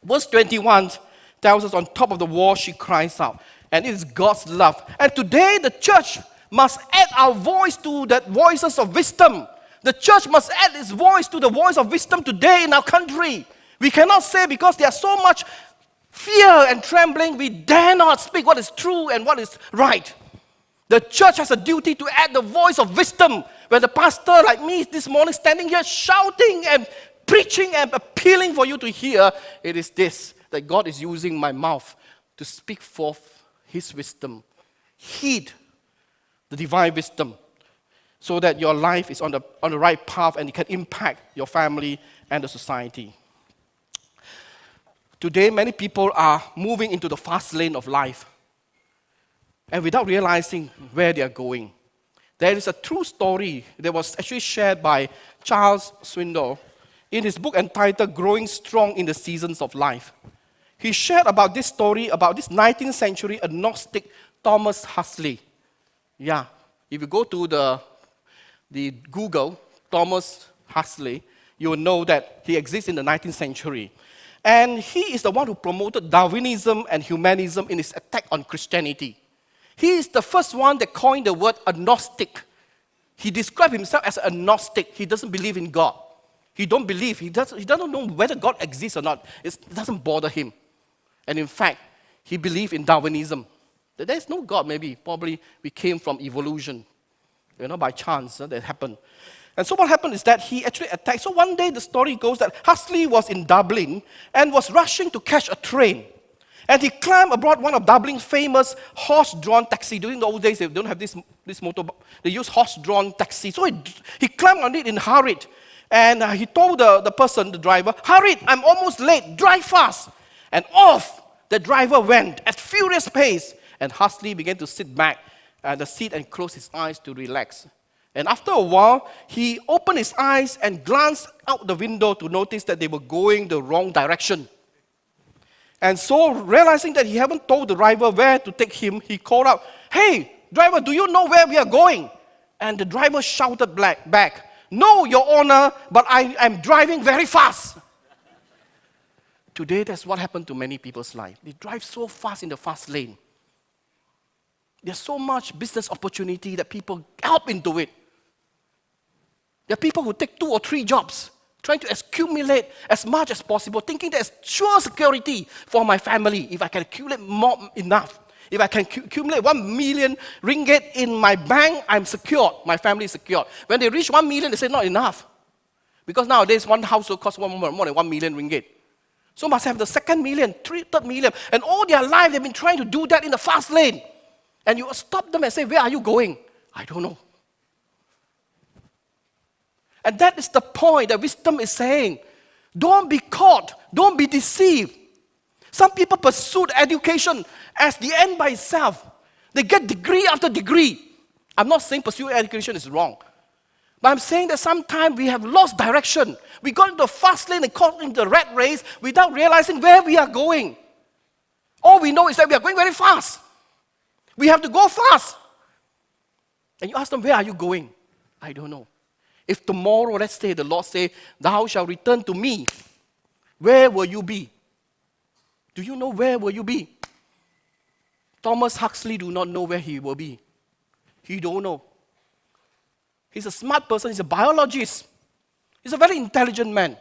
Verse 21 tells us, on top of the wall she cries out. And it is God's love. And today the church must add our voice to the voices of wisdom. The church must add its voice to the voice of wisdom today in our country. We cannot say because there's so much fear and trembling, we dare not speak what is true and what is right. The church has a duty to add the voice of wisdom. When the pastor like me this morning standing here shouting and preaching and appealing for you to hear, it is this, that God is using my mouth to speak forth His wisdom. Heed the divine wisdom so that your life is on the right path and it can impact your family and the society. Today, many people are moving into the fast lane of life and without realizing where they are going. There is a true story that was actually shared by Charles Swindoll in his book entitled Growing Strong in the Seasons of Life. He shared about this story about this 19th century agnostic Thomas Huxley. Yeah, if you go to the Google, Thomas Huxley, you will know that he exists in the 19th century. And he is the one who promoted Darwinism and humanism in his attack on Christianity. He is the first one that coined the word agnostic. He described himself as agnostic. He doesn't believe in God. He don't believe. He doesn't know whether God exists or not. It doesn't bother him. And in fact, he believed in Darwinism. That there is no God, maybe. Probably we came from evolution. By chance that happened. And so what happened is that he actually attacked. So one day the story goes that Huxley was in Dublin and was rushing to catch a train. And he climbed aboard one of Dublin's famous horse-drawn taxi. During the old days, they don't have this motor. They use horse-drawn taxi. So he climbed on it in hurry. And he told the driver, hurry, I'm almost late, drive fast. And off the driver went at furious pace. And Huxley began to sit back at the seat and close his eyes to relax. And after a while, he opened his eyes and glanced out the window to notice that they were going the wrong direction. And so, realizing that he hadn't told the driver where to take him, he called out, hey, driver, do you know where we are going? And the driver shouted back, no, Your Honor, but I am driving very fast. Today, that's what happened to many people's life. They drive so fast in the fast lane. There's so much business opportunity that people help into it. There are people who take 2 or 3 jobs, trying to accumulate as much as possible, thinking there's sure security for my family if I can accumulate more enough. If I can accumulate 1 million ringgit in my bank, I'm secured. My family is secured. When they reach 1 million, they say not enough. Because nowadays, one household costs more than 1 million ringgit. So must have the 2nd million, 3rd million. And all their life, they've been trying to do that in the fast lane. And you stop them and say, where are you going? I don't know. And that is the point that wisdom is saying. Don't be caught. Don't be deceived. Some people pursue education as the end by itself. They get degree after degree. I'm not saying pursuing education is wrong. But I'm saying that sometimes we have lost direction. We got into a fast lane and caught into the rat race without realizing where we are going. All we know is that we are going very fast. We have to go fast. And you ask them, where are you going? I don't know. If tomorrow, let's say, the Lord say, thou shalt return to me, where will you be? Do you know where will you be? Thomas Huxley do not know where he will be. He don't know. He's a smart person. He's a biologist. He's a very intelligent man.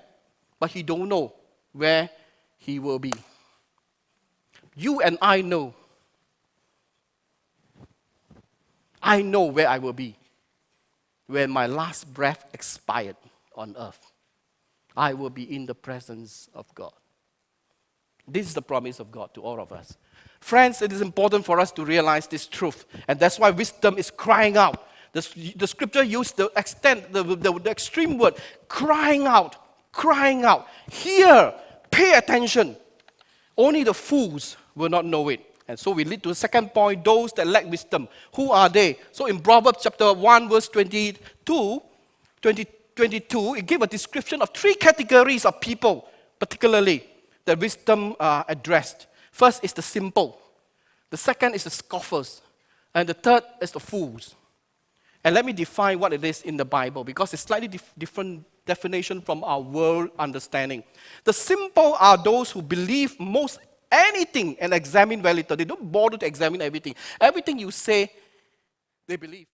But he don't know where he will be. You and I know. I know where I will be when my last breath expired on earth. I will be in the presence of God. This is the promise of God to all of us. Friends, it is important for us to realize this truth. And that's why wisdom is crying out. The scripture used the extreme word, crying out, crying out. Hear, pay attention. Only the fools will not know it. And so we lead to the second point, those that lack wisdom. Who are they? So in Proverbs chapter 1, verse 22, it gives a description of 3 categories of people, particularly, that wisdom addressed. First is the simple. The second is the scoffers. And the third is the fools. And let me define what it is in the Bible, because it's slightly different definition from our world understanding. The simple are those who believe most anything and examine very little. They don't bother to examine everything. Everything you say, they believe.